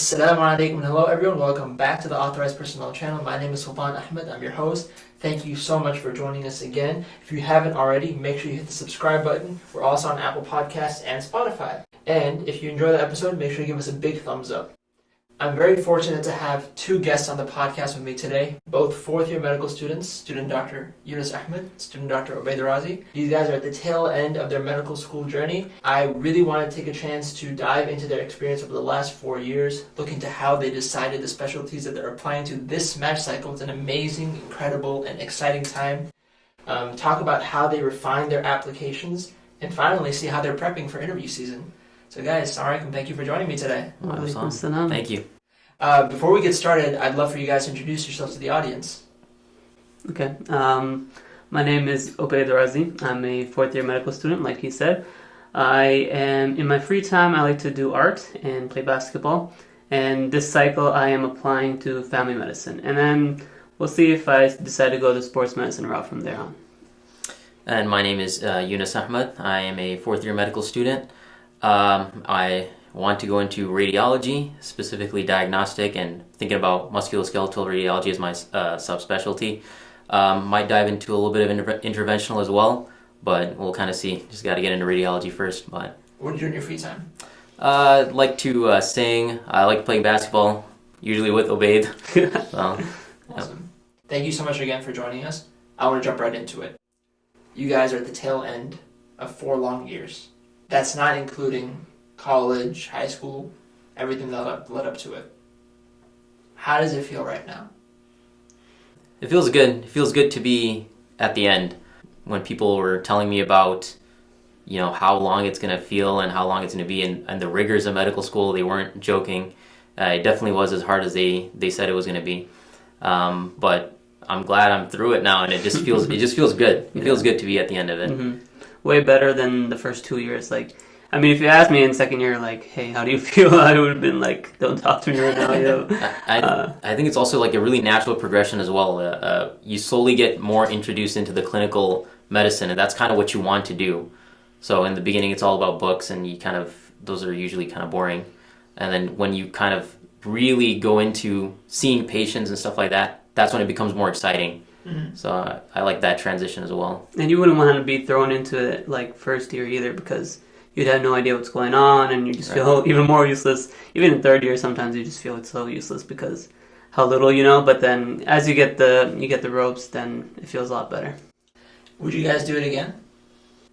Assalamu alaikum and hello everyone, welcome back to the Authorized Personnel channel. My name is Ahmed, I'm your host. Thank you so much for joining us again. If you haven't already, make sure you hit the subscribe button. We're also on Apple Podcasts and Spotify. And if you enjoy the episode, make sure you give us a big thumbs up. I'm very fortunate to have two guests on the podcast with me today, both fourth-year medical students, student Dr. Yunus Ahmed, student Dr. Obaid Razi. These guys are at the tail end of their medical school journey. I really want to take a chance to dive into their experience over the last 4 years, look into how they decided the specialties that they're applying to this match cycle. It's an amazing, incredible, and exciting time. Talk about how they refine their applications, and finally see how they're prepping for interview season. So guys, alaikum, thank you for joining me today. Thank you. Before we get started, I'd love for you guys to introduce yourselves to the audience. Okay. My name is Obaid Razi. I'm a fourth-year medical student, like he said. In my free time, I like to do art and play basketball. And this cycle, I am applying to family medicine. And then we'll see if I decide to go the sports medicine route from there on. And my name is Yunus Ahmed. I am a fourth-year medical student. I want to go into radiology, specifically diagnostic, and thinking about musculoskeletal radiology as my subspecialty. Might dive into a little bit of interventional as well, but we'll kind of see. Just got to get into radiology first. But what do you do in your free time? I like to sing. I like playing basketball, usually with Obaid. Awesome. Yep. Thank you so much again for joining us. I want to jump right into it. You guys are at the tail end of 4 long years. That's not including college, high school, everything that led up to it. How does it feel right now? It feels good. It feels good to be at the end. When people were telling me about, how long it's going to feel and how long it's going to be and the rigors of medical school, they weren't joking. It definitely was as hard as they said it was going to be. But I'm glad I'm through it now, and it just feels good. It feels good to be at the end of it. Mm-hmm. Way better than the first 2 years. If you asked me in second year, hey, how do you feel? I would have been like, don't talk to me right now. I think it's also like a really natural progression as well. You slowly get more introduced into the clinical medicine, and that's kind of what you want to do. So in the beginning, it's all about books, and those are usually kind of boring. And then when you kind of really go into seeing patients and stuff like that, that's when it becomes more exciting. Mm-hmm. So I like that transition as well. And you wouldn't want to be thrown into it first year either, because you'd have no idea what's going on, and you just feel even more useless. Even in third year, sometimes you just feel it's so useless because how little you know. But then as you get the ropes, then it feels a lot better. Would you guys do it again?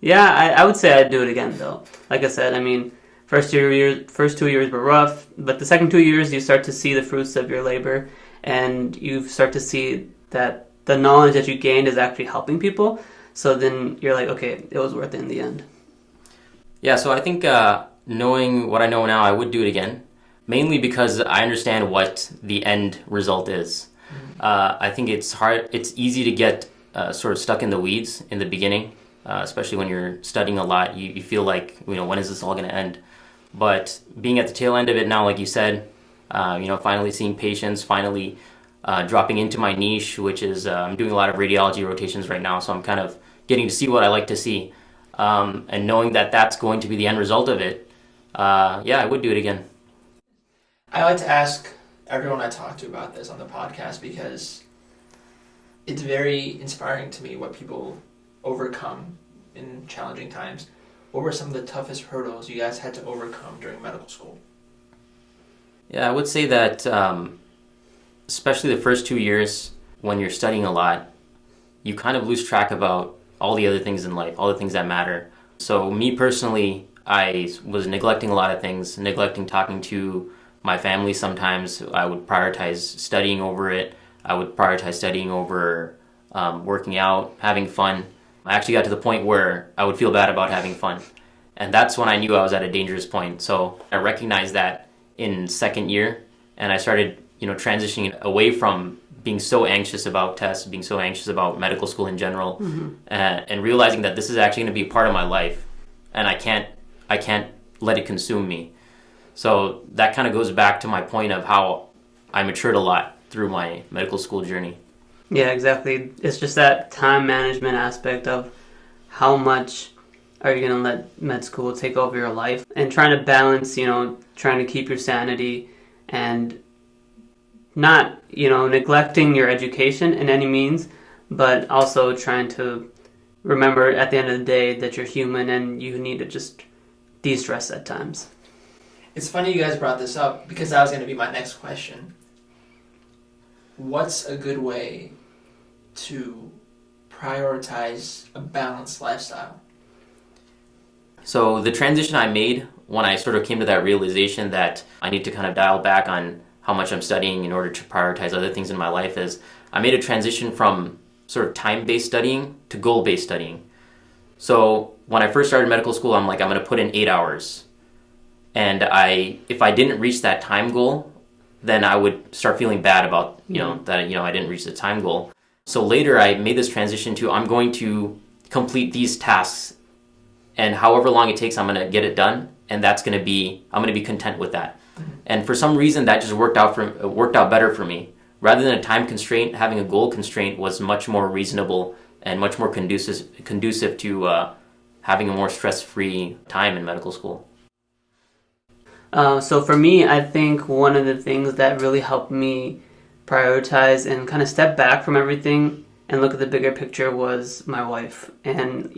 Yeah, I would say I'd do it again though. Like I said, first 2 years were rough, but the second 2 years you start to see the fruits of your labor, and you start to see that the knowledge that you gained is actually helping people. So then you're like, okay, it was worth it in the end. Yeah, so I think knowing what I know now, I would do it again, mainly because I understand what the end result is. I think it's easy to get sort of stuck in the weeds in the beginning, especially when you're studying a lot. You feel like, when is this all going to end? But being at the tail end of it now, like you said, finally seeing patients, finally dropping into my niche, which is I'm doing a lot of radiology rotations right now, so I'm kind of getting to see what I like to see. And knowing that that's going to be the end result of it, I would do it again. I like to ask everyone I talk to about this on the podcast because it's very inspiring to me what people overcome in challenging times. What were some of the toughest hurdles you guys had to overcome during medical school? Yeah, I would say that especially the first 2 years when you're studying a lot, you kind of lose track about all the other things in life, all the things that matter. So me personally, I was neglecting a lot of things, neglecting talking to my family sometimes. I would prioritize studying over it. I would prioritize studying over working out, having fun. I actually got to the point where I would feel bad about having fun. And that's when I knew I was at a dangerous point. So I recognized that in second year, and I started transitioning away from being so anxious about tests, being so anxious about medical school in general, and realizing that this is actually going to be a part of my life, and I can't let it consume me. So that kind of goes back to my point of how I matured a lot through my medical school journey. Yeah, exactly. It's just that time management aspect of how much are you going to let med school take over your life, and trying to balance, trying to keep your sanity and not, neglecting your education in any means, but also trying to remember at the end of the day that you're human and you need to just de-stress at times. It's funny you guys brought this up because that was going to be my next question. What's a good way to prioritize a balanced lifestyle? So the transition I made when I sort of came to that realization that I need to kind of dial back on how much I'm studying in order to prioritize other things in my life is I made a transition from sort of time-based studying to goal-based studying. So when I first started medical school, I'm like, I'm going to put in 8 hours. And if I didn't reach that time goal, then I would start feeling bad about, that, I didn't reach the time goal. So later I made this transition to I'm going to complete these tasks, and however long it takes, I'm going to get it done. And I'm going to be content with that. Mm-hmm. And for some reason that just worked out better for me. Rather than a time constraint, having a goal constraint was much more reasonable and much more conducive to having a more stress-free time in medical school. So for me, I think one of the things that really helped me prioritize and kind of step back from everything and look at the bigger picture was my wife. And,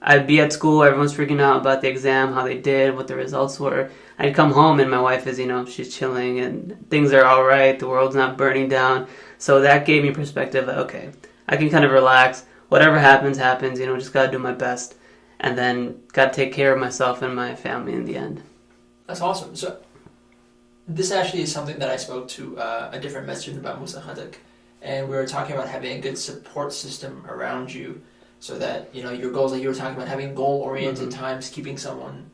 I'd be at school, everyone's freaking out about the exam, how they did, what the results were. I'd come home and my wife is, she's chilling and things are all right, the world's not burning down. So that gave me perspective that, okay, I can kind of relax. Whatever happens, just got to do my best. And then got to take care of myself and my family in the end. That's awesome. So this actually is something that I spoke to a different med student about, Musa Khadak, and we were talking about having a good support system around you so that, your goals that you were talking about, having goal-oriented times, having someone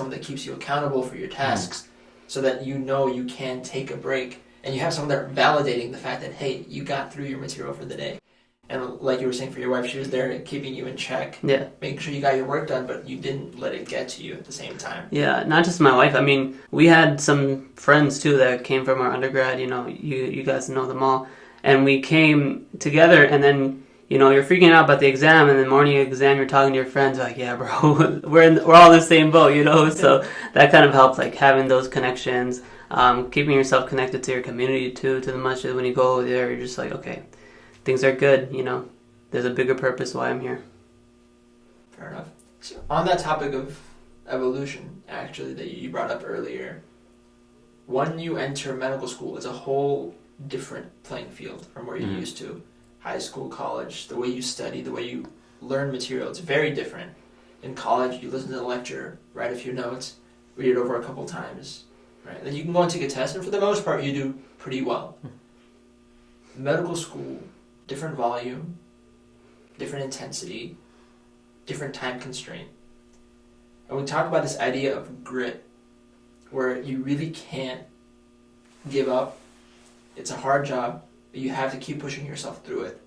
that keeps you accountable for your tasks so that you can take a break and you have someone that validating the fact that, hey, you got through your material for the day. And like you were saying for your wife, she was there keeping you in check, making sure you got your work done, but you didn't let it get to you at the same time. Yeah, not just my wife. I mean, we had some friends too that came from our undergrad, you guys know them all. And we came together and then, you're freaking out about the exam and the morning exam, you're talking to your friends like, yeah, bro, we're all in the same boat, So that kind of helped, like having those connections, keeping yourself connected to your community too, to the masjid. When you go over there, you're just like, okay, things are good, there's a bigger purpose why I'm here. Fair enough. So on that topic of evolution, actually, that you brought up earlier, when you enter medical school, it's a whole different playing field from where you're used to. High school, college, the way you study, the way you learn material, it's very different. In college, you listen to the lecture, write a few notes, read it over a couple times, right? Then you can go and take a test, and for the most part, you do pretty well. Medical school, different volume, different intensity, different time constraint. And we talk about this idea of grit, where you really can't give up. It's a hard job, but you have to keep pushing yourself through it.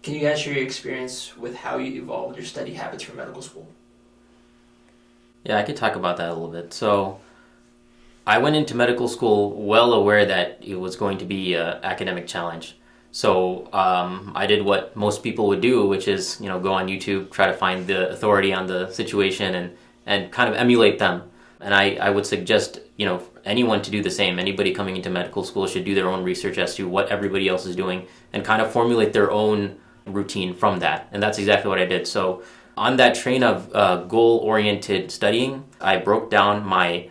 Can you guys share your experience with how you evolved your study habits for medical school? Yeah, I could talk about that a little bit. So I went into medical school well aware that it was going to be an academic challenge. So I did what most people would do, which is, go on YouTube, try to find the authority on the situation and kind of emulate them. And I would suggest, anyone to do the same. Anybody coming into medical school should do their own research as to what everybody else is doing and kind of formulate their own routine from that. And that's exactly what I did. So on that train of goal-oriented studying, I broke down my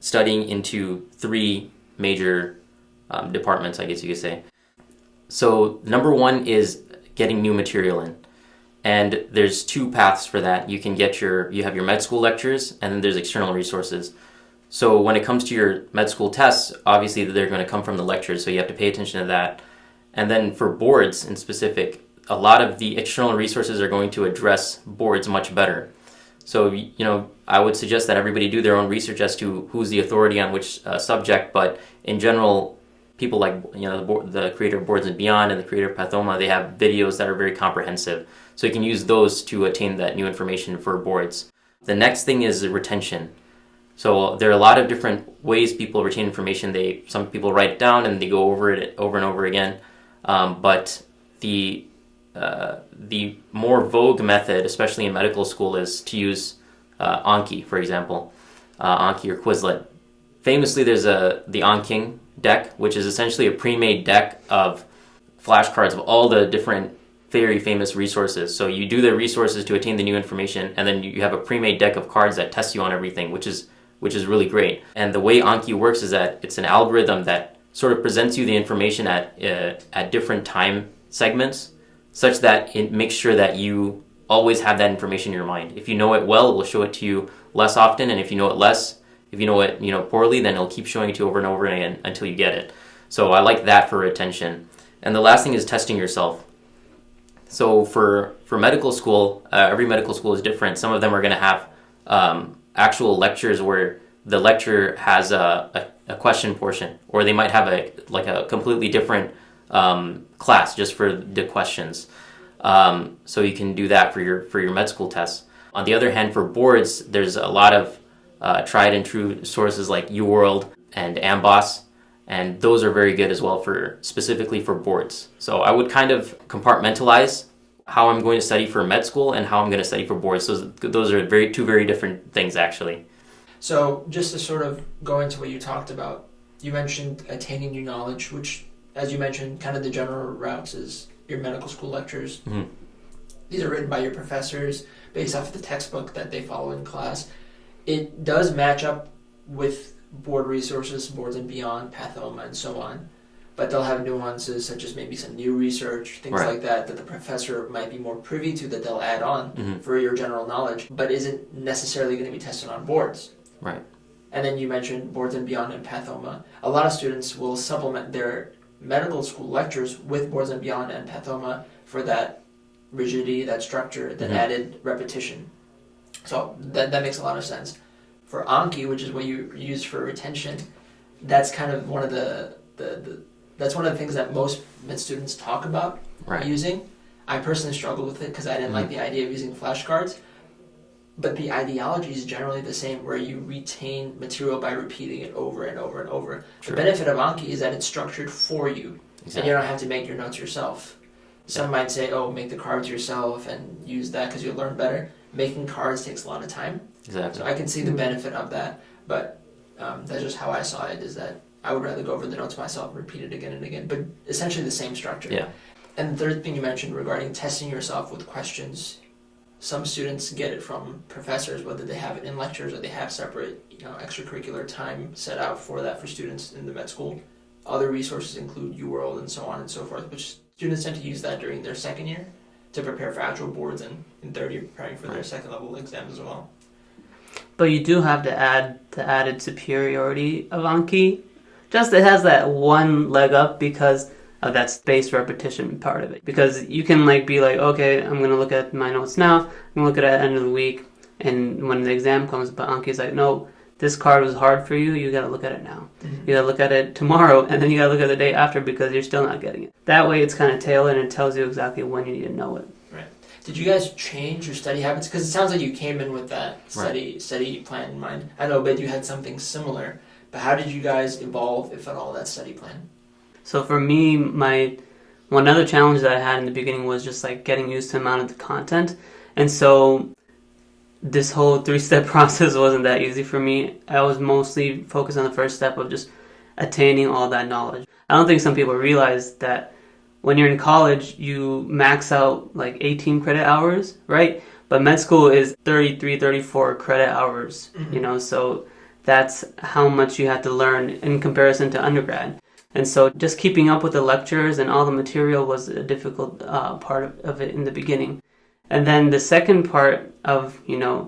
studying into 3 major departments, I guess you could say. So number 1 is getting new material in. And there's 2 paths for that. You have your med school lectures, and then there's external resources. So when it comes to your med school tests, obviously they're going to come from the lectures, so you have to pay attention to that. And then for boards in specific, a lot of the external resources are going to address boards much better. So, I would suggest that everybody do their own research as to who's the authority on which subject, but in general, people like, the creator of Boards and Beyond and the creator of Pathoma, they have videos that are very comprehensive. So you can use those to attain that new information for boards. The next thing is retention. So there are a lot of different ways people retain information. Some people write it down and they go over it over and over again. But the more vogue method, especially in medical school, is to use Anki, for example, Anki or Quizlet famously, there's the Anking deck, which is essentially a pre-made deck of flashcards of all the different very famous resources. So you do the resources to attain the new information, and then you have a pre-made deck of cards that test you on everything, which is really great. And the way Anki works is that it's an algorithm that sort of presents you the information at different time segments, such that it makes sure that you always have that information in your mind. If you know it well, it will show it to you less often, and if you know it less, if you know it poorly, then it'll keep showing it to you over and over again until you get it. So I like that for retention. And the last thing is testing yourself. So for medical school, every medical school is different. Some of them are going to have actual lectures where the lecturer has a question portion, or they might have a completely different class just for the questions. So you can do that for your med school tests. On the other hand, for boards, there's a lot of tried and true sources like UWorld and Amboss, and those are very good as well specifically for boards. So I would kind of compartmentalize how I'm going to study for med school and how I'm going to study for boards. So those are two very different things, actually. So just to sort of go into what you talked about, you mentioned attaining new knowledge, which, as you mentioned, kind of the general routes is your medical school lectures. Mm-hmm. These are written by your professors based off of the textbook that they follow in class. It does match up with board resources, Boards and Beyond, Pathoma, and so on. But they'll have nuances such as maybe some new research, things right. like that the professor might be more privy to that they'll add on mm-hmm. for your general knowledge, but isn't necessarily going to be tested on boards. Right. And then you mentioned Boards and Beyond and Pathoma. A lot of students will supplement their medical school lectures with Boards and Beyond and Pathoma for that rigidity, that structure, that mm-hmm. added repetition. So that makes a lot of sense. For Anki, which is what you use for retention, that's kind of one of that's one of the things that most med students talk about right. using. I personally struggled with it because I didn't like the idea of using flashcards. But the ideology is generally the same, where you retain material by repeating it over and over and over. Sure. The benefit of Anki is that it's structured for you, exactly. and you don't have to make your notes yourself. Some might say, oh, make the cards yourself and use that because you'll learn better. Making cards takes a lot of time. Exactly. So I can see the benefit of that, but that's just how I saw it, is that I would rather go over the notes myself and repeat it again and again, but essentially the same structure. Yeah. And the third thing you mentioned regarding testing yourself with questions, some students get it from professors, whether they have it in lectures or they have separate, extracurricular time set out for that for students in the med school. Other resources include UWorld and so on and so forth, which students tend to use that during their second year to prepare for actual boards, and in third year preparing for their second level exams as well. But you do have to add the added superiority of Anki. Just it has that one leg up because of that spaced repetition part of it. Because you can be like, okay, I'm going to look at my notes now, I'm going to look at it at the end of the week, and when the exam comes, but Anki's like, no, this card was hard for you, you got to look at it now. Mm-hmm. You got to look at it tomorrow, and then you got to look at the day after because you're still not getting it. That way it's kind of tailored and it tells you exactly when you need to know it. Right. Did you guys change your study habits? Because it sounds like you came in with that study plan in mind. I know, but you had something similar. But how did you guys evolve, if at all, that study plan? So for me, one other challenge that I had in the beginning was just getting used to the amount of the content. And so this whole 3-step process wasn't that easy for me. I was mostly focused on the first step of just attaining all that knowledge. I don't think some people realize that when you're in college, you max out 18 credit hours, right? But med school is 33, 34 credit hours, mm-hmm. So that's how much you have to learn in comparison to undergrad. And so just keeping up with the lectures and all the material was a difficult part of it in the beginning. And then the second part of,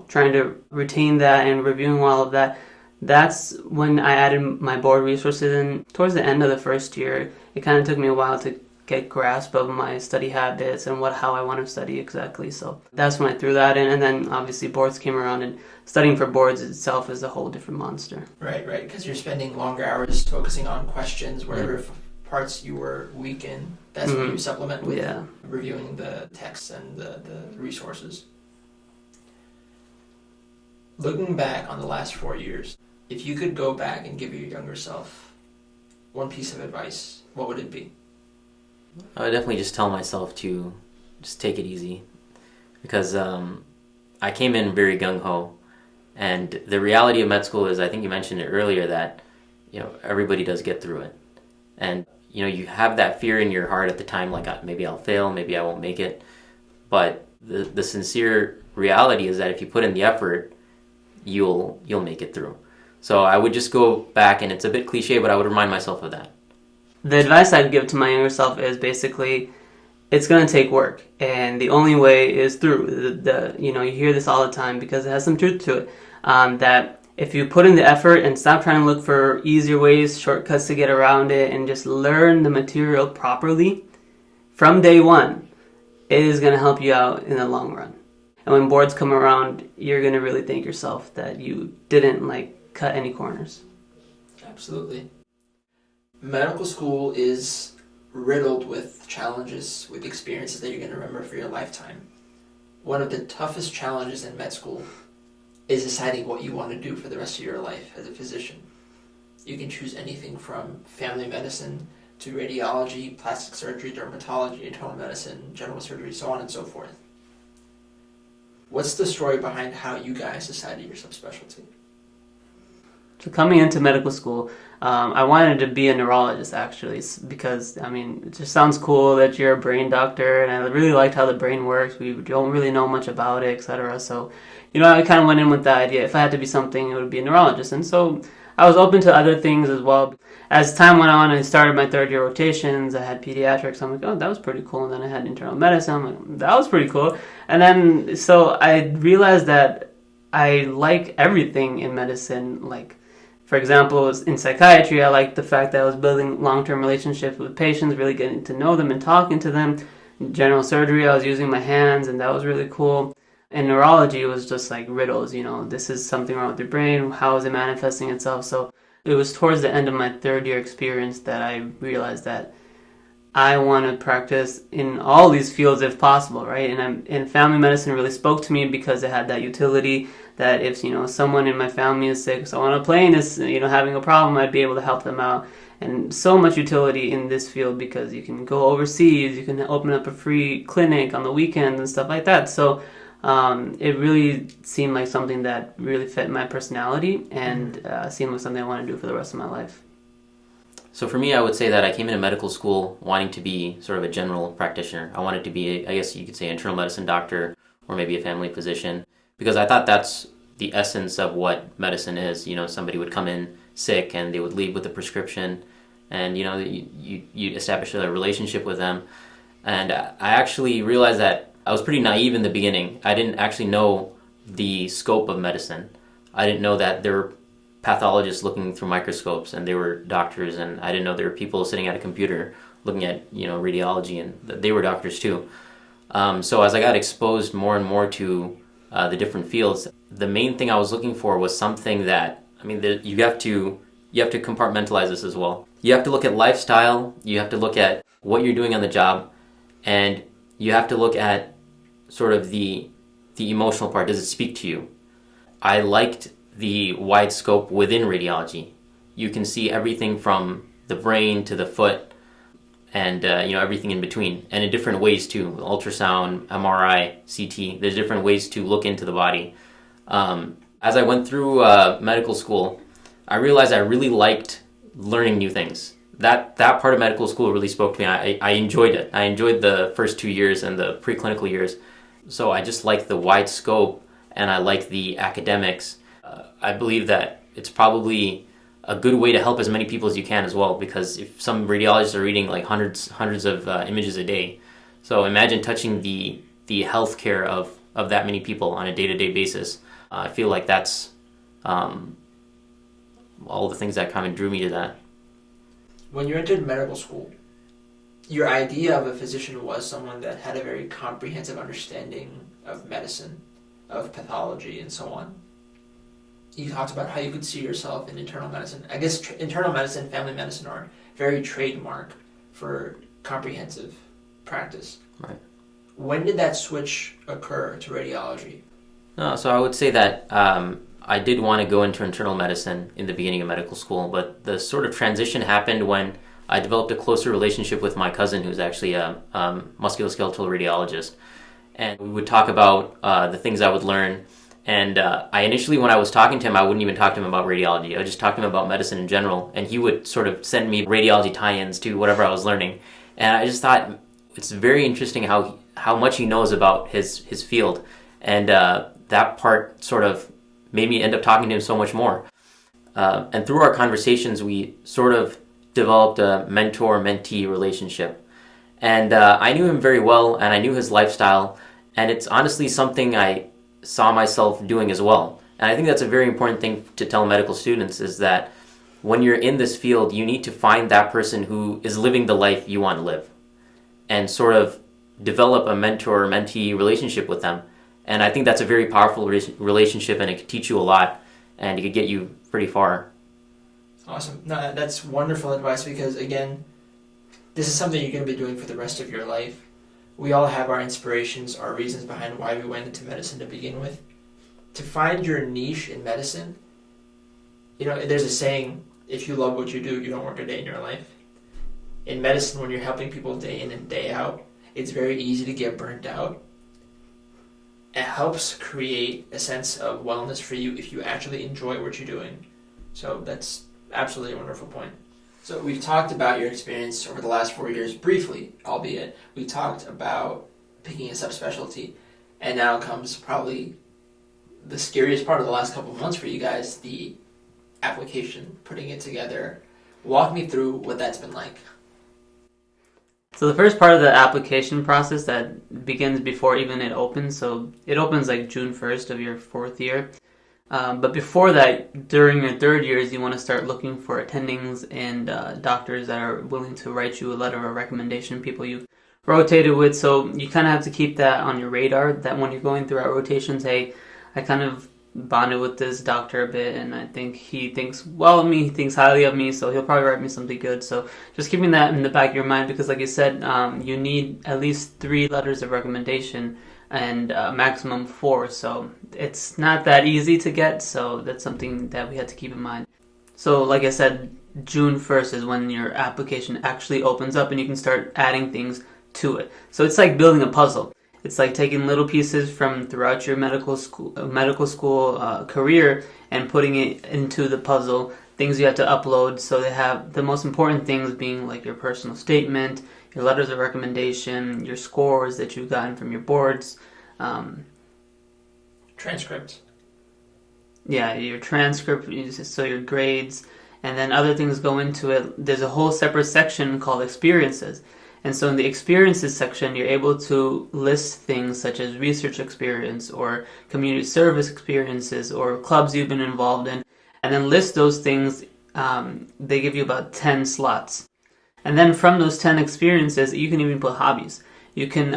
trying to retain that and reviewing all of that, that's when I added my board resources. And towards the end of the first year, it kind of took me a while to get grasp of my study habits and how I want to study exactly. So that's when I threw that in. And then obviously boards came around, and studying for boards itself is a whole different monster. Right, because you're spending longer hours focusing on questions, whatever parts you were weak in. That's when you supplement with reviewing the texts and the resources. Looking back on the last 4 years, if you could go back and give your younger self one piece of advice, what would it be? I would definitely just tell myself to just take it easy, because I came in very gung-ho, and the reality of med school is, I think you mentioned it earlier, that everybody does get through it. And, you have that fear in your heart at the time, like maybe I'll fail, maybe I won't make it. But the sincere reality is that if you put in the effort, you'll make it through. So I would just go back, and it's a bit cliche, but I would remind myself of that. The advice I'd give to my younger self is basically, it's going to take work, and the only way is through. You hear this all the time because it has some truth to it, that if you put in the effort and stop trying to look for easier ways, shortcuts to get around it, and just learn the material properly from day one, it is going to help you out in the long run. And when boards come around, you're going to really thank yourself that you didn't cut any corners. Absolutely. Medical school is riddled with challenges, with experiences that you're going to remember for your lifetime. One of the toughest challenges in med school is deciding what you want to do for the rest of your life as a physician. You can choose anything from family medicine to radiology, plastic surgery, dermatology, internal medicine, general surgery, so on and so forth. What's the story behind how you guys decided your subspecialty? So coming into medical school, I wanted to be a neurologist, actually, because, it just sounds cool that you're a brain doctor, and I really liked how the brain works. We don't really know much about it, etc. So, I kind of went in with the idea, if I had to be something, it would be a neurologist. And so I was open to other things as well. As time went on, I started my third-year rotations. I had pediatrics. I'm like, oh, that was pretty cool. And then I had internal medicine. I'm like, that was pretty cool. And then, so I realized that I like everything in medicine, for example, in psychiatry, I liked the fact that I was building long-term relationships with patients, really getting to know them and talking to them. In general surgery, I was using my hands, and that was really cool. In neurology, it was just riddles, this is something wrong with your brain, how is it manifesting itself? So it was towards the end of my third-year experience that I realized that I want to practice in all these fields if possible, right? And family medicine really spoke to me because it had that utility that if, someone in my family is sick, someone on a plane is, having a problem, I'd be able to help them out. And so much utility in this field because you can go overseas, you can open up a free clinic on the weekends and stuff like that. So it really seemed like something that really fit my personality and seemed like something I want to do for the rest of my life. So for me, I would say that I came into medical school wanting to be sort of a general practitioner. I wanted to be, I guess you could say, an internal medicine doctor or maybe a family physician, because I thought that's the essence of what medicine is. Somebody would come in sick and they would leave with a prescription, and you establish a relationship with them. And I actually realized that I was pretty naive in the beginning. I didn't actually know the scope of medicine. I didn't know that there were pathologists looking through microscopes and they were doctors, and I didn't know there were people sitting at a computer looking at radiology, and they were doctors too. So as I got exposed more and more to the different fields, the main thing I was looking for was something that, you have to compartmentalize this as well. You have to look at lifestyle, you have to look at what you're doing on the job, and you have to look at sort of the emotional part. Does it speak to you? I liked the wide scope within radiology. You can see everything from the brain to the foot, and everything in between, and in different ways too. Ultrasound, MRI, CT. There's different ways to look into the body. As I went through medical school, I realized I really liked learning new things. That part of medical school really spoke to me. I enjoyed it. I enjoyed the first 2 years and the preclinical years. So I just like the wide scope, and I like the academics. I believe that it's probably a good way to help as many people as you can as well, because if some radiologists are reading hundreds of images a day, so imagine touching the healthcare of that many people on a day-to-day basis. I feel like that's all the things that kind of drew me to that. When you entered medical school, your idea of a physician was someone that had a very comprehensive understanding of medicine, of pathology, and so on. You talked about how you could see yourself in internal medicine. I guess internal medicine, family medicine are very trademark for comprehensive practice. Right. When did that switch occur to radiology? So I would say that I did want to go into internal medicine in the beginning of medical school, but the sort of transition happened when I developed a closer relationship with my cousin, who's actually a musculoskeletal radiologist. And we would talk about the things I would learn, And I initially, when I was talking to him, I wouldn't even talk to him about radiology. I would just talk to him about medicine in general, and he would sort of send me radiology tie-ins to whatever I was learning. And I just thought it's very interesting how much he knows about his field, and that part sort of made me end up talking to him so much more. And through our conversations, we sort of developed a mentor-mentee relationship. And I knew him very well, and I knew his lifestyle, and it's honestly something I saw myself doing as well. And I think that's a very important thing to tell medical students, is that when you're in this field, you need to find that person who is living the life you want to live and sort of develop a mentor-mentee relationship with them. And I think that's a very powerful relationship, and it could teach you a lot, and it could get you pretty far. Awesome. No, that's wonderful advice, because again, this is something you're going to be doing for the rest of your life. We all have our inspirations, our reasons behind why we went into medicine to begin with. To find your niche in medicine, there's a saying, if you love what you do, you don't work a day in your life. In medicine, when you're helping people day in and day out, it's very easy to get burnt out. It helps create a sense of wellness for you if you actually enjoy what you're doing. So that's absolutely a wonderful point. So we've talked about your experience over the last 4 years briefly, albeit. We talked about picking a subspecialty, and now comes probably the scariest part of the last couple of months for you guys, the application, putting it together. Walk me through what that's been like. So the first part of the application process that begins before even it opens, so it opens like June 1st of your 4th year. But before that, during your 3rd years, you want to start looking for attendings and doctors that are willing to write you a letter of recommendation, people you've rotated with. So you kind of have to keep that on your radar, that when you're going through our rotations, hey, I kind of bonded with this doctor a bit, and I think he thinks well of me, he thinks highly of me, so he'll probably write me something good. So just keeping that in the back of your mind, because like you said, you need at least 3 letters of recommendation and maximum 4, so it's not that easy to get, so that's something that we had to keep in mind. So like I said, June 1st is when your application actually opens up and you can start adding things to it. So it's like building a puzzle. It's like taking little pieces from throughout your medical school career and putting it into the puzzle, things you have to upload. So they have the most important things being like your personal statement, your letters of recommendation, your scores that you've gotten from your boards. Transcript. Yeah, your transcript, so your grades, and then other things go into it. There's a whole separate section called experiences. And so in the experiences section, you're able to list things such as research experience or community service experiences or clubs you've been involved in, and then list those things. They give you about 10 slots. And then from those 10 experiences, you can even put hobbies. You can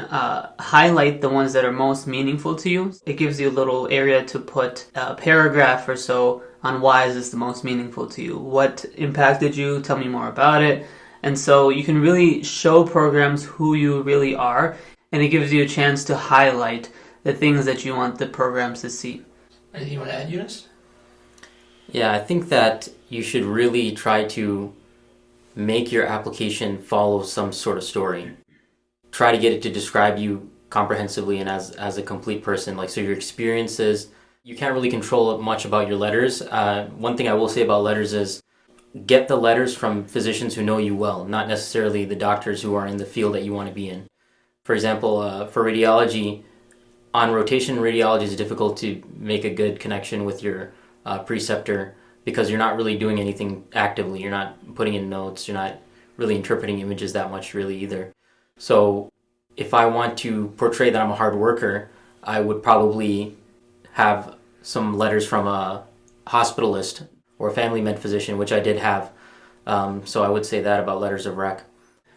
highlight the ones that are most meaningful to you. It gives you a little area to put a paragraph or so on why is this the most meaningful to you. What impacted you? Tell me more about it. And so you can really show programs who you really are, and it gives you a chance to highlight the things that you want the programs to see. Anything you want to add, Yunus? Yeah, I think that you should really try to make your application follow some sort of story. Try to get it to describe you comprehensively and as a complete person. Like, so your experiences, you can't really control much about your letters. One thing I will say about letters is get the letters from physicians who know you well, not necessarily the doctors who are in the field that you want to be in. For example, for radiology, on rotation, radiology is difficult to make a good connection with your preceptor because you're not really doing anything actively. You're not putting in notes. You're not really interpreting images that much really either. So if I want to portray that I'm a hard worker, I would probably have some letters from a hospitalist or a family med physician, which I did have. So I would say that about letters of rec.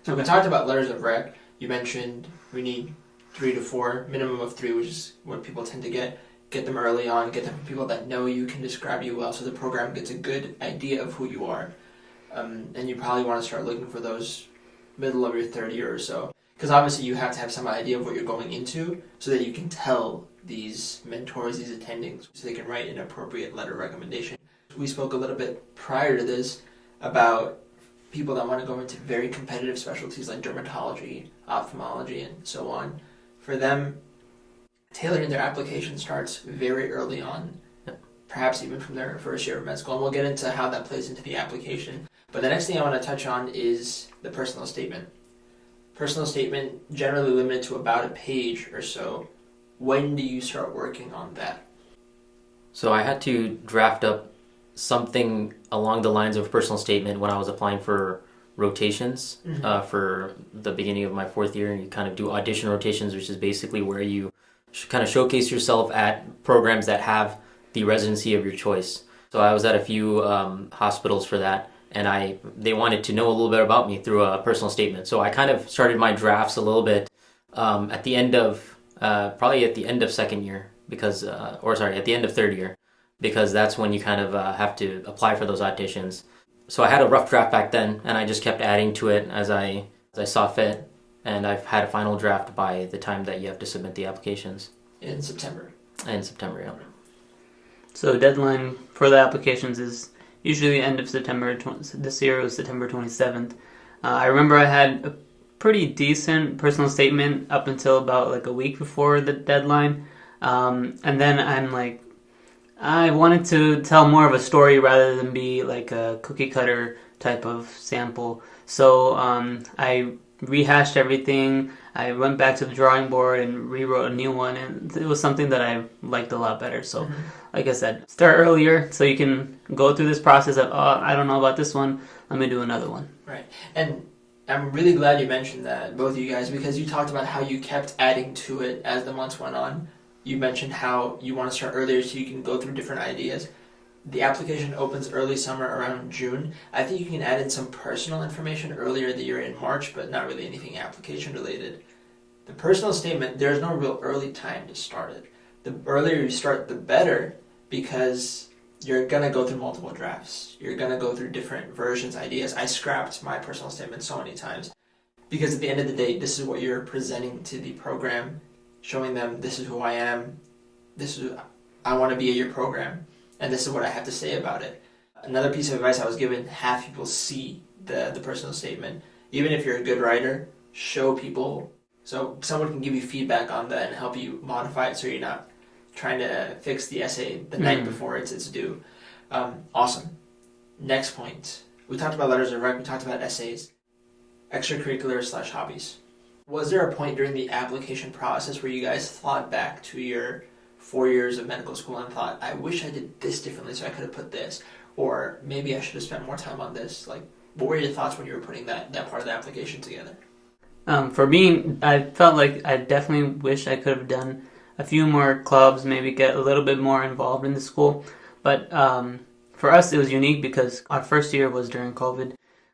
So we talked about letters of rec. You mentioned we need 3 to 4, minimum of 3, which is what people tend to get. Get them early on, get them from people that know you, can describe you well, so the program gets a good idea of who you are. And you probably want to start looking for those middle of your 3rd year or so. Because obviously you have to have some idea of what you're going into so that you can tell these mentors, these attendings, so they can write an appropriate letter of recommendation. We spoke a little bit prior to this about people that want to go into very competitive specialties like dermatology, ophthalmology, and so on. For them, tailoring their application starts very early on, perhaps even from their first year of med school. And we'll get into how that plays into the application. But the next thing I want to touch on is the personal statement. Personal statement generally limited to about a page or so. When do you start working on that? So I had to draft up something along the lines of a personal statement when I was applying for rotations for the beginning of my fourth year. And you kind of do audition rotations, which is basically where you kind of showcase yourself at programs that have the residency of your choice. So I was at a few hospitals for that, and they wanted to know a little bit about me through a personal statement. So I kind of started my drafts a little bit at the end of, probably at the end of second year, at the end of third year, because that's when you kind of have to apply for those auditions. So I had a rough draft back then, and I just kept adding to it as I saw fit, and I've had a final draft by the time that you have to submit the applications. In September. In September, yeah. So deadline for the applications is usually end of September. This year it was September 27th. I remember I had a pretty decent personal statement up until about like a week before the deadline. And then I wanted to tell more of a story rather than be like a cookie cutter type of sample. So I rehashed everything. I went back to the drawing board and rewrote a new one, and it was something that I liked a lot better. So like I said, start earlier so you can go through this process of, I don't know about this one, let me do another one. Right. And I'm really glad you mentioned that, both of you guys, because you talked about how you kept adding to it as the months went on. You mentioned how you want to start earlier so you can go through different ideas. The application opens early summer around June. I think you can add in some personal information earlier in the year in March, but not really anything application related. The personal statement, there's no real early time to start it. The earlier you start, the better, because you're going to go through multiple drafts. You're going to go through different versions, ideas. I scrapped my personal statement so many times because at the end of the day, this is what you're presenting to the program, showing them this is who I am, I want to be at your program, and this is what I have to say about it. Another piece of advice I was given, have people see the personal statement. Even if you're a good writer, show people so someone can give you feedback on that and help you modify it so you're not trying to fix the essay the night before it's due. Awesome. Next point. We talked about letters of rec, we talked about essays, extracurriculars/hobbies. Was there a point during the application process where you guys thought back to your 4 years of medical school and thought, I wish I did this differently so I could have put this, or maybe I should have spent more time on this? Like, what were your thoughts when you were putting that part of the application together? For me, I felt like I definitely wish I could have done a few more clubs, maybe get a little bit more involved in the school. But for us, it was unique because our first year was during COVID,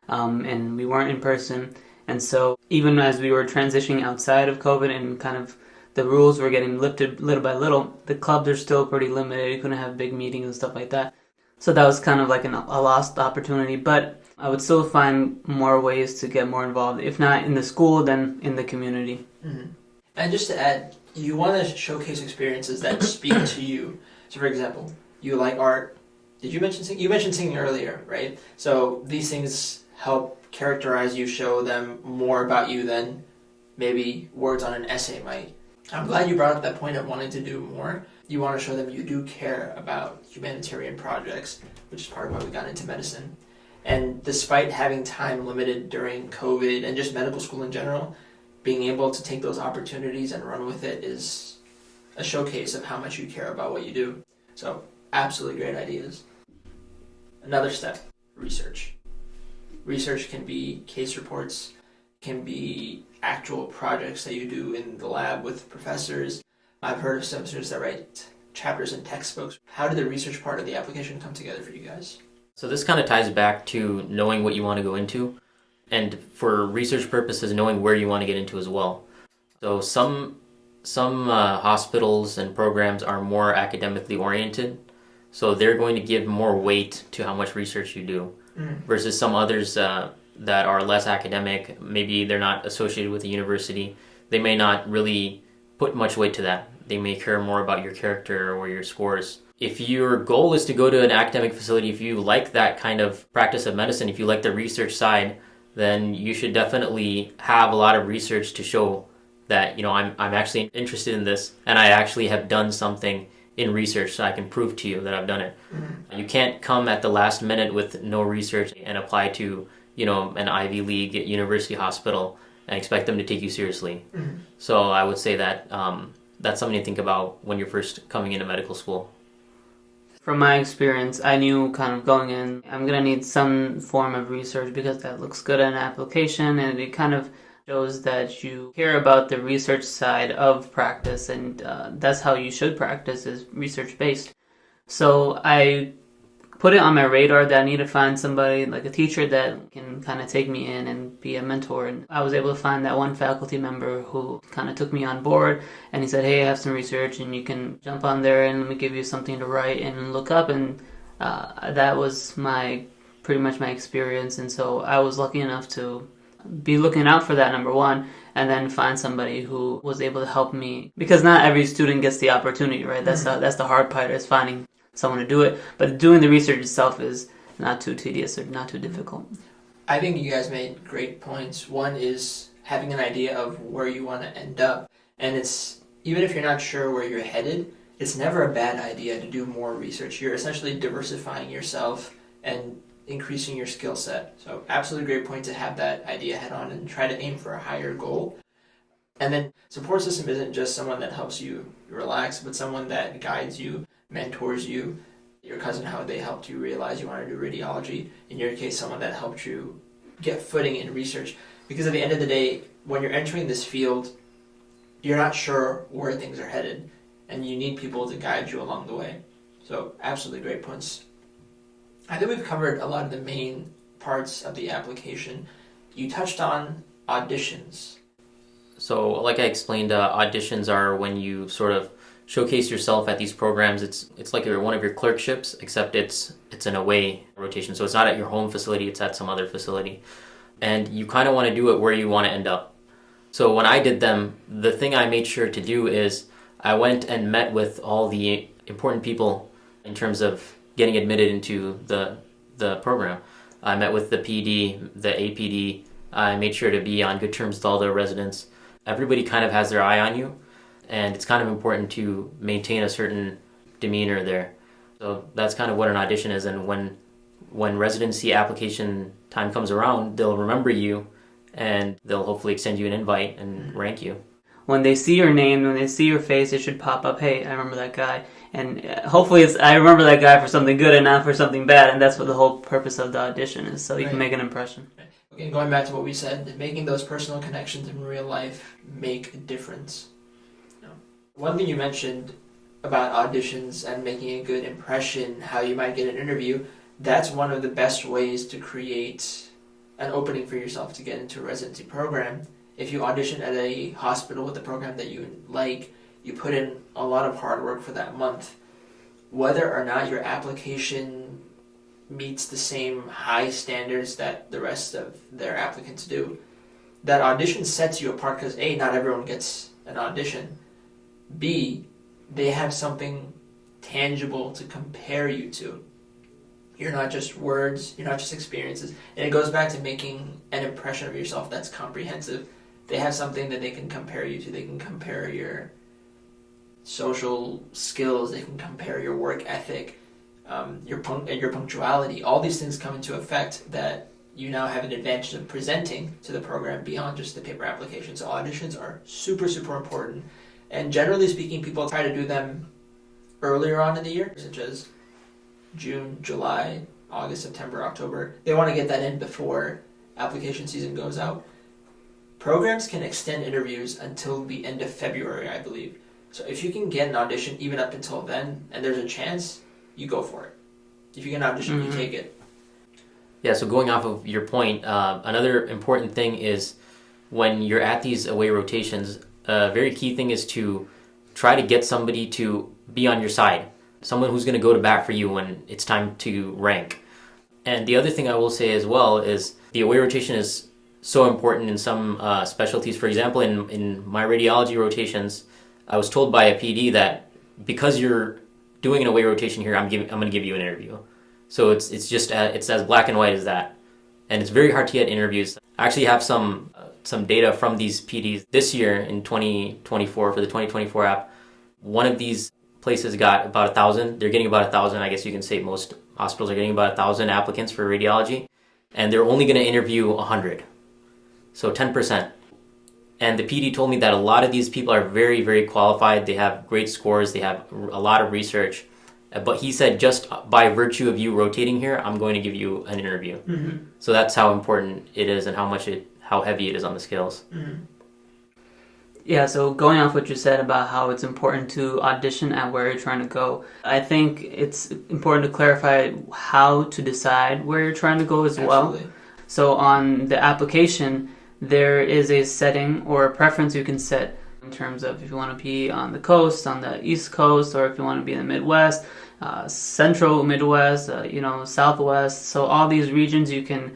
and we weren't in person. And so even as we were transitioning outside of COVID and kind of the rules were getting lifted little by little, the clubs are still pretty limited. You couldn't have big meetings and stuff like that. So that was kind of like a lost opportunity. But I would still find more ways to get more involved, if not in the school, then in the community. Mm-hmm. And just to add, you want to showcase experiences that speak to you. So for example, you like art. Did you mention singing? You mentioned singing earlier, right? So these things help characterize you, show them more about you than maybe words on an essay might. I'm glad you brought up that point of wanting to do more. You want to show them you do care about humanitarian projects, which is part of why we got into medicine. And despite having time limited during COVID and just medical school in general, being able to take those opportunities and run with it is a showcase of how much you care about what you do. So, absolutely great ideas. Another step, research. Research can be case reports, can be actual projects that you do in the lab with professors. I've heard of some students that write chapters in textbooks. How did the research part of the application come together for you guys? So this kind of ties back to knowing what you want to go into, and for research purposes, knowing where you want to get into as well. So some hospitals and programs are more academically oriented, so they're going to give more weight to how much research you do, versus some others that are less academic. Maybe they're not associated with a university. They may not really put much weight to that. They may care more about your character or your scores. If your goal is to go to an academic facility, if you like that kind of practice of medicine, if you like the research side, then you should definitely have a lot of research to show that, I'm actually interested in this and I actually have done something in research so I can prove to you that I've done it. Mm-hmm. You can't come at the last minute with no research and apply to, an Ivy League university hospital and expect them to take you seriously. Mm-hmm. So I would say that that's something to think about when you're first coming into medical school. From my experience, I knew kind of going in, I'm going to need some form of research because that looks good in an application, and it kind of shows that you care about the research side of practice, and that's how you should practice, is research-based. So I put it on my radar that I need to find somebody, like a teacher, that can kind of take me in and be a mentor. And I was able to find that one faculty member who kind of took me on board, and he said, hey, I have some research and you can jump on there and let me give you something to write and look up. And that was pretty much my experience. And so I was lucky enough to be looking out for that, number one, and then find somebody who was able to help me, because not every student gets the opportunity, right? That's the hard part, is finding someone to do it, but doing the research itself is not too tedious or not too difficult. I think you guys made great points. One is having an idea of where you want to end up, and it's, even if you're not sure where you're headed, it's never a bad idea to do more research. You're essentially diversifying yourself and increasing your skill set. So absolutely great point to have that idea head on and try to aim for a higher goal. And then support system isn't just someone that helps you relax, but someone that guides you, mentors you. Your cousin, how they helped you realize you want to do radiology. In your case, someone that helped you get footing in research. Because at the end of the day, when you're entering this field, you're not sure where things are headed, and you need people to guide you along the way. So absolutely great points. I think we've covered a lot of the main parts of the application. You touched on auditions. So like I explained, auditions are when you sort of showcase yourself at these programs. It's like one of your clerkships, except it's an away rotation. So it's not at your home facility, it's at some other facility. And you kind of want to do it where you want to end up. So when I did them, the thing I made sure to do is I went and met with all the important people in terms of getting admitted into the program. I met with the PD, the APD. I made sure to be on good terms with all the residents. Everybody kind of has their eye on you, and it's kind of important to maintain a certain demeanor there. So that's kind of what an audition is, and when residency application time comes around, they'll remember you, and they'll hopefully extend you an invite and rank you. When they see your name, when they see your face, it should pop up, hey, I remember that guy. And hopefully I remember that guy for something good and not for something bad, and that's what the whole purpose of the audition is, so you can make an impression. Okay, going back to what we said, making those personal connections in real life make a difference. One thing you mentioned about auditions and making a good impression, how you might get an interview, that's one of the best ways to create an opening for yourself to get into a residency program. If you audition at a hospital with a program that you like, you put in a lot of hard work for that month. Whether or not your application meets the same high standards that the rest of their applicants do, that audition sets you apart because A, not everyone gets an audition. B, they have something tangible to compare you to. You're not just words, you're not just experiences. And it goes back to making an impression of yourself that's comprehensive. They have something that they can compare you to. They can compare your social skills, they can compare your work ethic, your punctuality. All these things come into effect that you now have an advantage of presenting to the program beyond just the paper application. So auditions are super, super important. And generally speaking, people try to do them earlier on in the year, such as June, July, August, September, October. They want to get that in before application season goes out. Programs can extend interviews until the end of February, I believe. So if you can get an audition even up until then, and there's a chance, you go for it. If you get an audition, you take it. Yeah, so going off of your point, another important thing is when you're at these away rotations, a very key thing is to try to get somebody to be on your side. Someone who's going to go to bat for you when it's time to rank. And the other thing I will say as well is the away rotation is so important in some specialties. For example, in my radiology rotations, I was told by a PD that because you're doing an away rotation here, I'm going to give you an interview. So it's just it's as black and white as that, and it's very hard to get interviews. I actually have some some data from these PDs. This year in 2024, for the 2024 app, one of these places got about 1,000. They're getting about 1,000. I guess you can say most hospitals are getting about 1,000 applicants for radiology, and they're only going to interview 100. So 10%. And the PD told me that a lot of these people are very, very qualified. They have great scores. They have a lot of research. But he said, just by virtue of you rotating here, I'm going to give you an interview. Mm-hmm. So that's how important it is and how heavy it is on the scales. Mm-hmm. Yeah, so going off what you said about how it's important to audition at where you're trying to go, I think it's important to clarify how to decide where you're trying to go as well. So on the application, there is a setting or a preference you can set in terms of if you want to be on the coast, on the East Coast, or if you want to be in the Midwest, Central Midwest, Southwest. So all these regions you can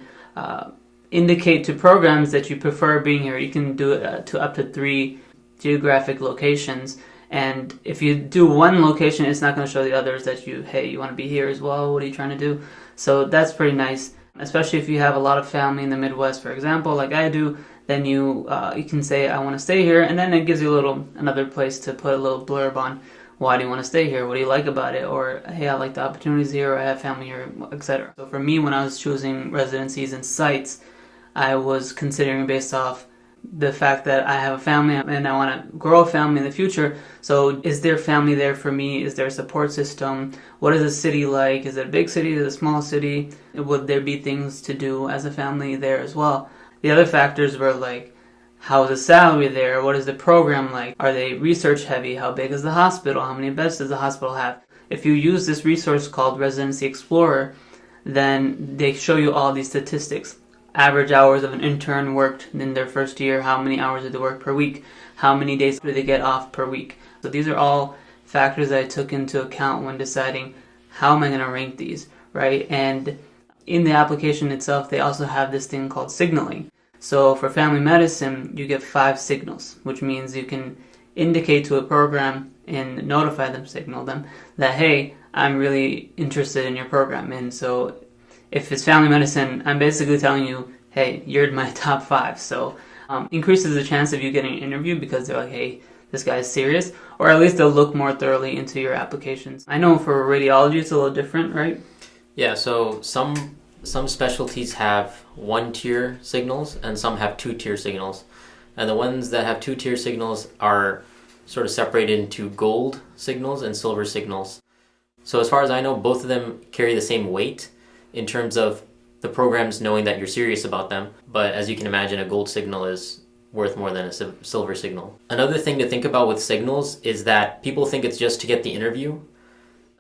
indicate to programs that you prefer being here. You can do it to up to 3 geographic locations. And if you do one location, it's not going to show the others that you want to be here as well. What are you trying to do? So that's pretty nice. Especially if you have a lot of family in the Midwest, for example, like I do, then you can say, I want to stay here, and then it gives you another place to put a little blurb on why do you want to stay here, what do you like about it, or hey, I like the opportunities here, or I have family here, etc. So for me, when I was choosing residencies and sites, I was considering based off the fact that I have a family and I want to grow a family in the future. So is there family there for me? Is there a support system? What is the city like? Is it a big city? Is it a small city? Would there be things to do as a family there as well? The other factors were like, how is the salary there? What is the program like? Are they research heavy? How big is the hospital? How many beds does the hospital have? If you use this resource called Residency Explorer, then they show you all these statistics. Average hours of an intern worked in their first year, how many hours did they work per week, how many days do they get off per week. So these are all factors that I took into account when deciding how am I going to rank these, right? And in the application itself, they also have this thing called signaling. So for family medicine, you get 5 signals, which means you can indicate to a program and notify them, signal them, that hey, I'm really interested in your program. And so if it's family medicine, I'm basically telling you, hey, you're my top 5. So increases the chance of you getting an interview because they're like, hey, this guy's serious. Or at least they'll look more thoroughly into your applications. I know for radiology it's a little different, right? Yeah, so some specialties have 1-tier signals and some have 2-tier signals. And the ones that have 2-tier signals are sort of separated into gold signals and silver signals. So as far as I know, both of them carry the same weight in terms of the programs knowing that you're serious about them. But as you can imagine, a gold signal is worth more than a silver signal. Another thing to think about with signals is that people think it's just to get the interview,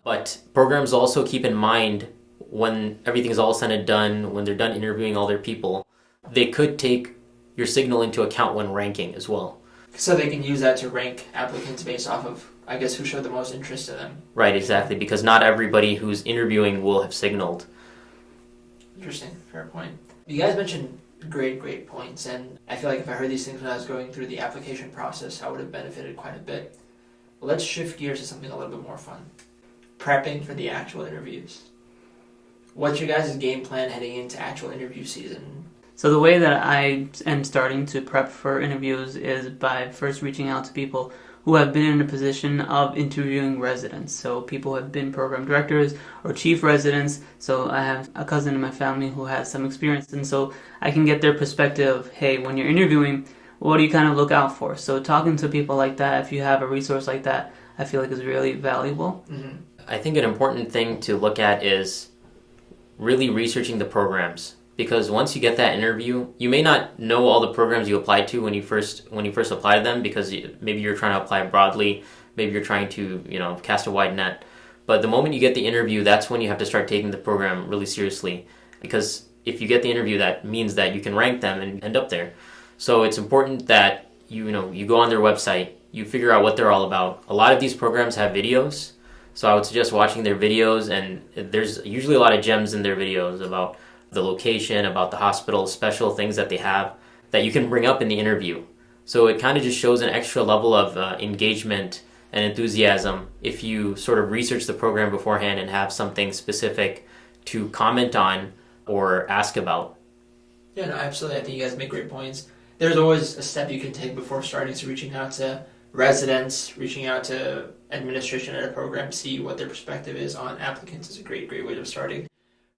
but programs also keep in mind when everything's all said and done, when they're done interviewing all their people, they could take your signal into account when ranking as well. So they can use that to rank applicants based off of, I guess, who showed the most interest to them. Right, exactly, because not everybody who's interviewing will have signaled. Interesting, fair point. You guys mentioned great points, and I feel like if I heard these things when I was going through the application process, I would have benefited quite a bit. But let's shift gears to something a little bit more fun. Prepping for the actual interviews. What's your guys' game plan heading into actual interview season? So the way that I am starting to prep for interviews is by first reaching out to people who have been in a position of interviewing residents. So people who have been program directors or chief residents. So I have a cousin in my family who has some experience, and so I can get their perspective. Hey, when you're interviewing, what do you kind of look out for? So talking to people like that, if you have a resource like that, I feel like is really valuable. Mm-hmm. I think an important thing to look at is really researching the programs. Because once you get that interview, you may not know all the programs you applied to when you first applied them, because maybe you're trying to apply broadly, maybe you're trying to cast a wide net. But the moment you get the interview, that's when you have to start taking the program really seriously. Because if you get the interview, that means that you can rank them and end up there. So it's important that you go on their website, you figure out what they're all about. A lot of these programs have videos, so I would suggest watching their videos, and there's usually a lot of gems in their videos about the location, about the hospital, special things that they have that you can bring up in the interview. So it kind of just shows an extra level of engagement and enthusiasm if you sort of research the program beforehand and have something specific to comment on or ask about. Yeah, no, absolutely. I think you guys make great points. there's always a step you can take before starting. So reaching out to residents, reaching out to administration at a program, see what their perspective is on applicants is a great way of starting.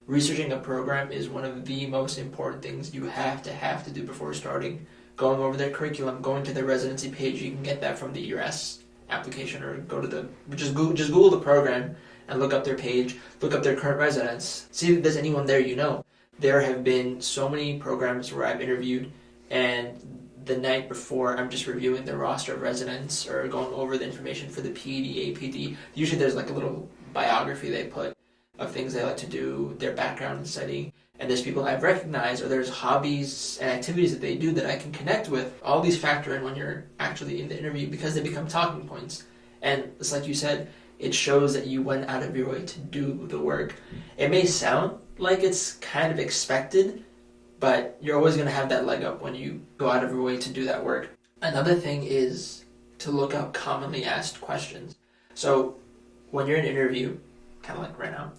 Researching a program is one of the most important things you have to do before starting. Going over their curriculum, going to their residency page, you can get that from the ERS application, or go to just Google the program and look up their page, look up their current residents, see if there's anyone there you know. There have been so many programs where I've interviewed, and the night before I'm just reviewing the roster of residents or going over the information for the PED, APD. Usually there's like a little biography they put of things they like to do, their background and studying, and there's people I've recognized, or there's hobbies and activities that they do that I can connect with. All these factor in when you're actually in the interview because they become talking points. And it's like you said, it shows that you went out of your way to do the work. It may sound like it's kind of expected, but you're always going to have that leg up when you go out of your way to do that work. Another thing is to look up commonly asked questions. So when you're in an interview, kind of like right now,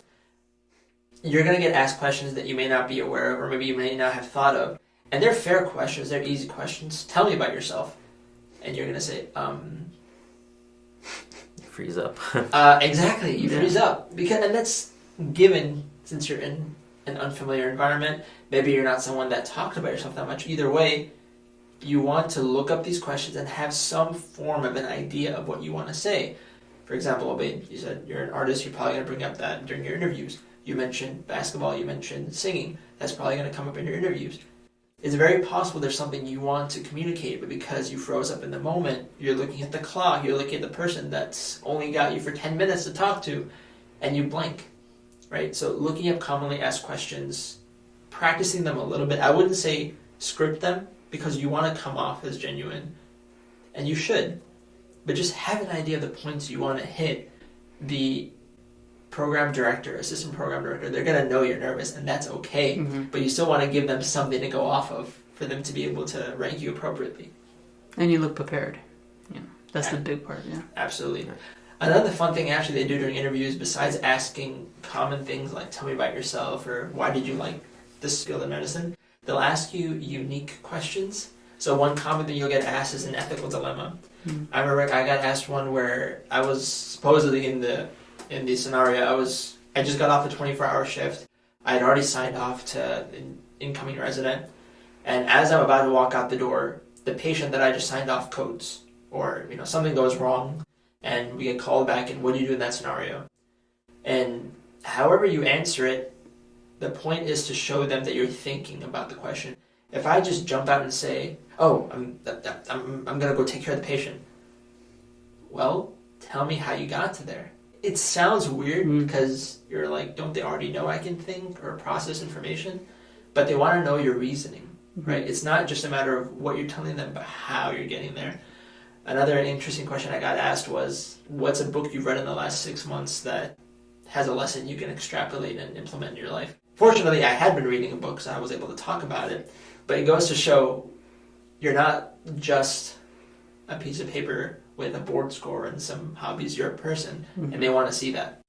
you're going to get asked questions that you may not be aware of, or maybe you may not have thought of. And they're fair questions, they're easy questions. Tell me about yourself. And you're going to say, Freeze up. Exactly, you freeze up. And that's given since you're in an unfamiliar environment. Maybe you're not someone that talks about yourself that much. Either way, you want to look up these questions and have some form of an idea of what you want to say. For example, Obaid, you said you're an artist, you're probably going to bring up that during your interviews. You mentioned basketball, you mentioned singing. That's probably going to come up in your interviews. It's very possible there's something you want to communicate, but because you froze up in the moment, you're looking at the clock, you're looking at the person that's only got you for 10 minutes to talk to, and you blank, right? So looking up commonly asked questions, practicing them a little bit. I wouldn't say script them, because you want to come off as genuine, and you should, but just have an idea of the points you want to hit. The program director, assistant program director, they're going to know you're nervous, and that's okay, but you still want to give them something to go off of for them to be able to rank you appropriately. And you look prepared. Yeah, that's the big part, yeah. Absolutely. Another fun thing actually they do during interviews, besides asking common things like tell me about yourself or why did you like this field of medicine, they'll ask you unique questions. So one common thing you'll get asked is an ethical dilemma. I remember I got asked one where I was supposedly in the scenario, I just got off a 24-hour shift. I had already signed off to an incoming resident, and as I'm about to walk out the door, the patient that I just signed off codes, or something goes wrong, and we get called back. And what do you do in that scenario? And however you answer it, the point is to show them that you're thinking about the question. If I just jump out and say, "Oh, I'm gonna go take care of the patient," well, tell me how you got to there. It sounds weird because you're like, don't they already know I can think or process information? But they want to know your reasoning, right? It's not just a matter of what you're telling them, but how you're getting there. Another interesting question I got asked was, what's a book you've read in the last 6 months that has a lesson you can extrapolate and implement in your life? Fortunately, I had been reading a book, so I was able to talk about it. But it goes to show you're not just a piece of paper with a board score and some hobbies. You're a person, and they want to see that.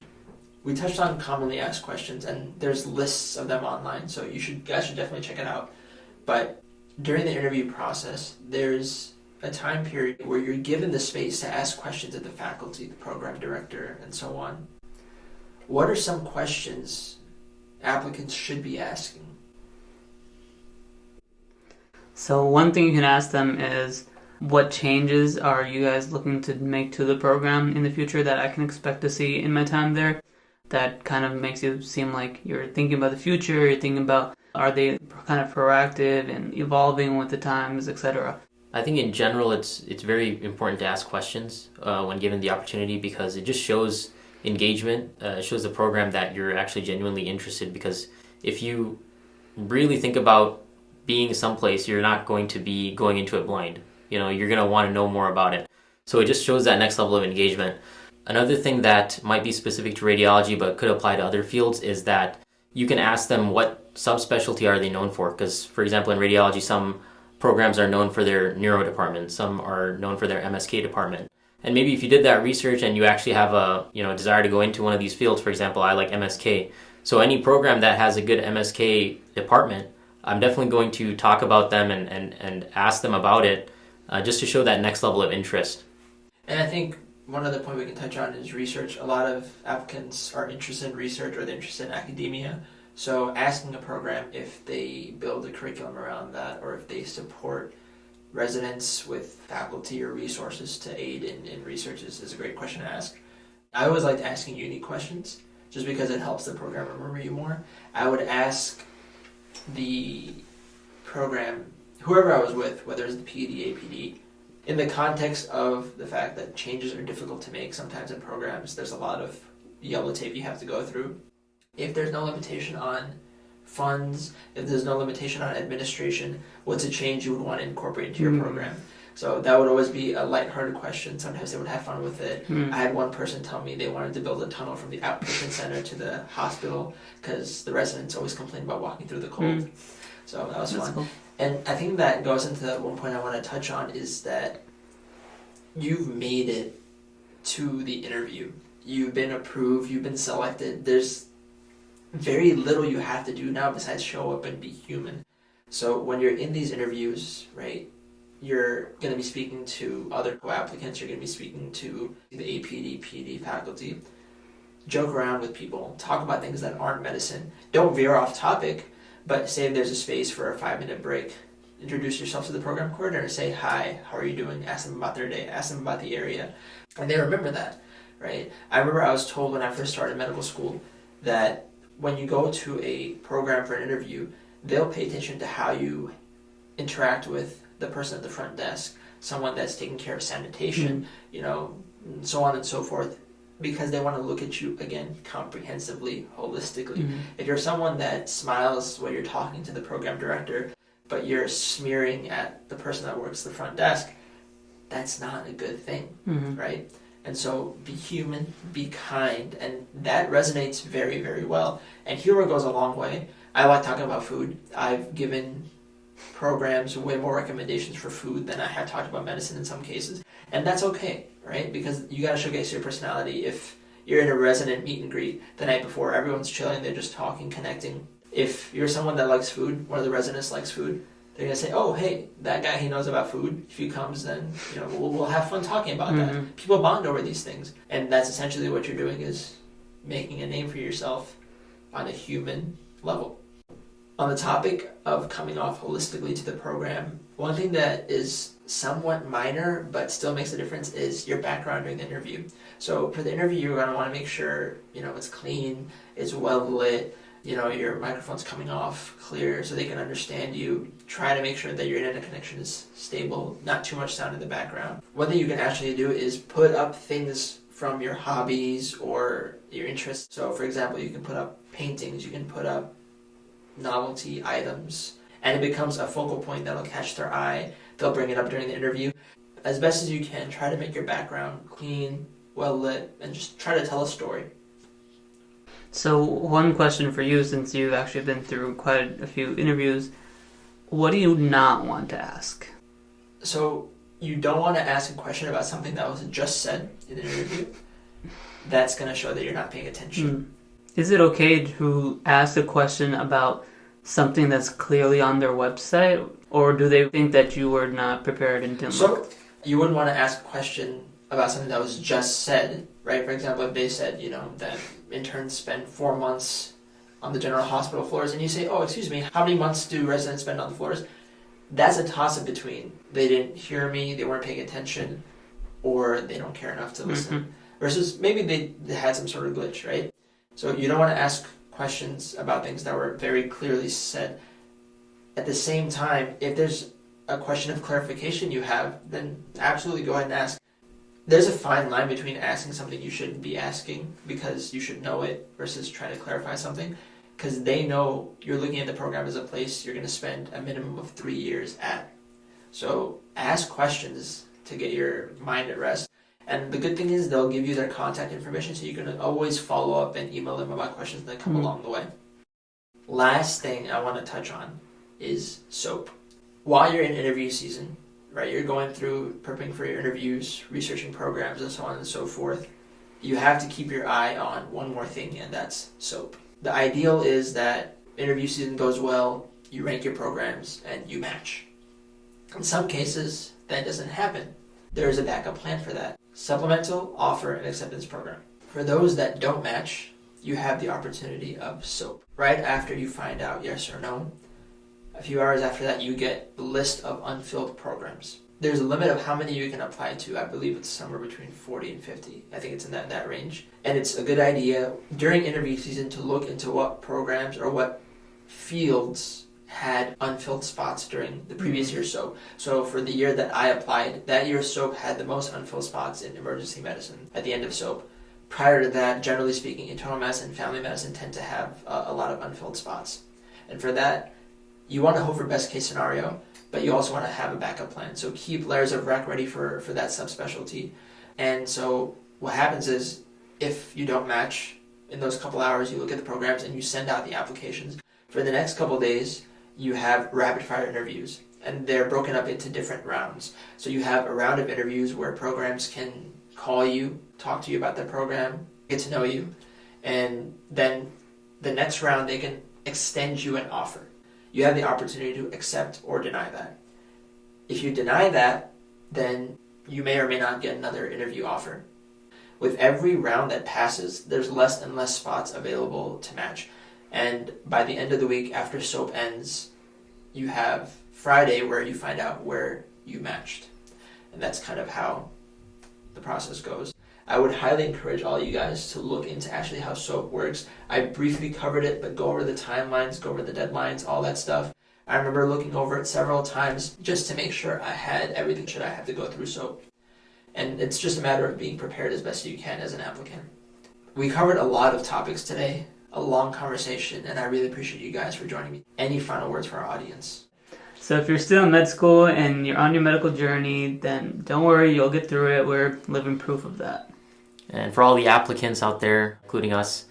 We touched on commonly asked questions, and there's lists of them online, so guys should definitely check it out. But during the interview process, there's a time period where you're given the space to ask questions of the faculty, the program director, and so on. What are some questions applicants should be asking? So one thing you can ask them is, what changes are you guys looking to make to the program in the future that I can expect to see in my time there? That kind of makes you seem like you're thinking about the future, you're thinking about, are they kind of proactive and evolving with the times, etc. I think in general it's very important to ask questions when given the opportunity, because it just shows engagement. It shows the program that you're actually genuinely interested, because if you really think about being someplace, you're not going to be going into it blind. You're going to want to know more about it. So it just shows that next level of engagement. Another thing that might be specific to radiology but could apply to other fields is that you can ask them what subspecialty are they known for. Because, for example, in radiology, some programs are known for their neuro department. Some are known for their MSK department. And maybe if you did that research and you actually have a desire to go into one of these fields, for example, I like MSK. So any program that has a good MSK department, I'm definitely going to talk about them and ask them about it just to show that next level of interest. And I think one other point we can touch on is research. A lot of applicants are interested in research or they're interested in academia. So asking a program if they build a curriculum around that or if they support residents with faculty or resources to aid in research is a great question to ask. I always liked asking unique questions just because it helps the program remember you more. I would ask the program, whoever I was with, whether it's the PD, APD, in the context of the fact that changes are difficult to make sometimes in programs, there's a lot of yellow tape you have to go through. If there's no limitation on funds, if there's no limitation on administration, what's a change you would want to incorporate into your program? So that would always be a lighthearted question. Sometimes they would have fun with it. I had one person tell me they wanted to build a tunnel from the outpatient center to the hospital because the residents always complain about walking through the cold. So that was fun. Cool. And I think that goes into one point I want to touch on is that you've made it to the interview. You've been approved. You've been selected. There's very little you have to do now besides show up and be human. So when you're in these interviews, right, you're going to be speaking to other co-applicants. You're going to be speaking to the APD, PD faculty. Joke around with people. Talk about things that aren't medicine. Don't veer off topic. But say if there's a space for a 5-minute break, introduce yourself to the program coordinator, say hi, how are you doing, ask them about their day, ask them about the area. And they remember that, right? I remember I was told when I first started medical school that when you go to a program for an interview, they'll pay attention to how you interact with the person at the front desk, someone that's taking care of sanitation, so on and so forth. Because they want to look at you, again, comprehensively, holistically. If you're someone that smiles when you're talking to the program director, but you're smearing at the person that works the front desk, that's not a good thing, right? And so be human, be kind, and that resonates very, very well. And humor goes a long way. I like talking about food. I've given programs way more recommendations for food than I have talked about medicine in some cases. And that's okay, right? Because you got to showcase your personality. If you're in a resident meet and greet the night before, everyone's chilling, they're just talking, connecting. If you're someone that likes food, one of the residents likes food, they're going to say, oh, hey, that guy, he knows about food. If he comes, then we'll have fun talking about that. People bond over these things. And that's essentially what you're doing is making a name for yourself on a human level. On the topic of coming off holistically to the program, one thing that is somewhat minor but still makes a difference is your background during the interview. So for the interview, you're going to want to make sure, it's clean, it's well lit, your microphone's coming off clear so they can understand you. Try to make sure that your internet connection is stable, not too much sound in the background. One thing you can actually do is put up things from your hobbies or your interests. So for example, you can put up paintings, you can put up novelty items, and it becomes a focal point that'll catch their eye. They'll bring it up during the interview. As best as you can, try to make your background clean, well lit, and just try to tell a story. So one question for you, since you've actually been through quite a few interviews, what do you not want to ask? So you don't want to ask a question about something that was just said in the interview. That's going to show that you're not paying attention. Is it okay to ask a question about something that's clearly on their website, or do they think that you were not prepared and didn't look? So you wouldn't want to ask a question about something that was just said, right? For example, if they said, that interns spend 4 months on the general hospital floors, and you say, oh, excuse me, how many months do residents spend on the floors? That's a toss-up between they didn't hear me, they weren't paying attention, or they don't care enough to listen. Versus maybe they had some sort of glitch, right? So you don't want to ask questions about things that were very clearly said. At the same time, if there's a question of clarification you have, then absolutely go ahead and ask. There's a fine line between asking something you shouldn't be asking because you should know it versus trying to clarify something, because they know you're looking at the program as a place you're going to spend a minimum of 3 years at. So ask questions to get your mind at rest. And the good thing is they'll give you their contact information so you can always follow up and email them about questions that come along the way. Last thing I want to touch on is SOAP. While you're in interview season, right, you're going through prepping for your interviews, researching programs, and so on and so forth, you have to keep your eye on one more thing, and that's SOAP. The ideal is that interview season goes well, you rank your programs, and you match. In some cases, that doesn't happen. There is a backup plan for that. Supplemental, offer, and acceptance program. For those that don't match, you have the opportunity of SOAP. Right after you find out yes or no, a few hours after that, you get a list of unfilled programs. There's a limit of how many you can apply to. I believe it's somewhere between 40 and 50. I think it's in that range. And it's a good idea during interview season to look into what programs or what fields had unfilled spots during the previous year's SOAP. So for the year that I applied, that year's SOAP had the most unfilled spots in emergency medicine at the end of SOAP. Prior to that, generally speaking, internal medicine and family medicine tend to have a lot of unfilled spots. And for that, you want to hope for best case scenario, but you also want to have a backup plan. So keep layers of Recc ready for that subspecialty. And so what happens is, if you don't match in those couple hours, you look at the programs and you send out the applications. For the next couple days, you have rapid fire interviews, and they're broken up into different rounds. So you have a round of interviews where programs can call you, talk to you about their program, get to know you, and then the next round they can extend you an offer. You have the opportunity to accept or deny that. If you deny that, then you may or may not get another interview offer. With every round that passes, there's less and less spots available to match. And by the end of the week, after SOAP ends, you have Friday where you find out where you matched. And that's kind of how the process goes. I would highly encourage all you guys to look into actually how SOAP works. I briefly covered it, but go over the timelines, go over the deadlines, all that stuff. I remember looking over it several times just to make sure I had everything should I have to go through SOAP. And it's just a matter of being prepared as best you can as an applicant. We covered a lot of topics today, a long conversation, and I really appreciate you guys for joining me. Any final words for our audience? So if you're still in med school and you're on your medical journey, then don't worry, you'll get through it. We're living proof of that. And for all the applicants out there, including us,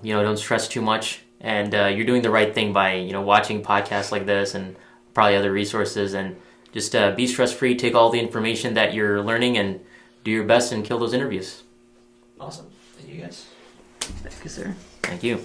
don't stress too much. And you're doing the right thing by, watching podcasts like this and probably other resources. And just be stress-free, take all the information that you're learning and do your best and kill those interviews. Awesome. Thank you guys. Thank you, sir. Thank you.